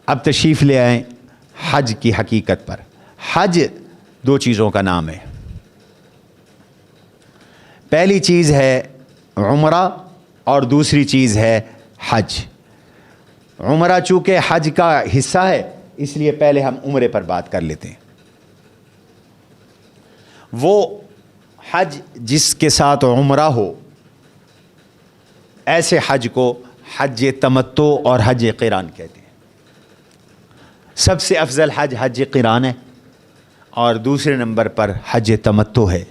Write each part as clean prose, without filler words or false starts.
اب تشریف لے آئیں حج کی حقیقت پر. حج دو چیزوں کا نام ہے. پہلی چیز ہے عمرہ اور دوسری چیز ہے حج. عمرہ چونکہ حج کا حصہ ہے اس لیے پہلے ہم عمرے پر بات کر لیتے ہیں. وہ حج جس کے ساتھ عمرہ ہو ایسے حج کو حج تمتع اور حج قران کہتے ہیں. سب سے افضل حج حج قران ہے اور دوسرے نمبر پر حج تمتع ہے.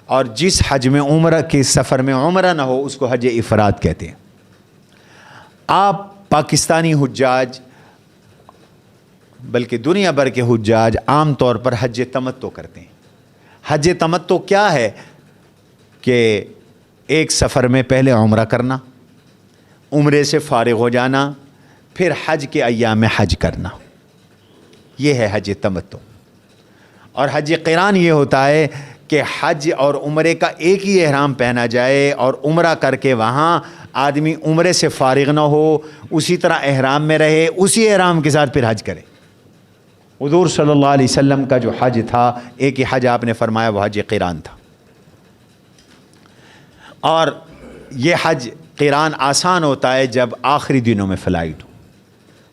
اور جس حج میں عمرہ کے سفر میں عمرہ نہ ہو اس کو حج افراد کہتے ہیں. آپ پاکستانی حجاج بلکہ دنیا بھر کے حجاج عام طور پر حج تمتع کرتے ہیں. حج تمتع کیا ہے کہ ایک سفر میں پہلے عمرہ کرنا, عمرے سے فارغ ہو جانا, پھر حج کے ایام میں حج کرنا. یہ ہے حج تمتع. اور حج قران یہ ہوتا ہے کہ حج اور عمرے کا ایک ہی احرام پہنا جائے اور عمرہ کر کے وہاں آدمی عمرے سے فارغ نہ ہو, اسی طرح احرام میں رہے, اسی احرام کے ساتھ پھر حج کرے. حضور صلی اللہ علیہ وسلم کا جو حج تھا ایک ہی حج آپ نے فرمایا وہ حج قران تھا. اور یہ حج قران آسان ہوتا ہے جب آخری دنوں میں فلائٹ ہو.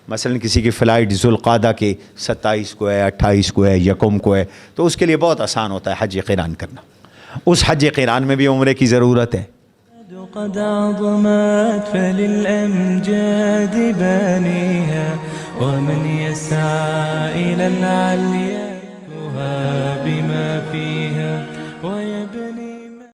مثلا کسی کی فلائٹ ذوالقعدہ کے 27 کو ہے, 28 کو ہے, یکم کو ہے, تو اس کے لیے بہت آسان ہوتا ہے حج قران کرنا. اس حج قران میں بھی عمرے کی ضرورت ہے. قد عظمت فللأمجاد بانيها ومن يسعى إلى العليا بما فيها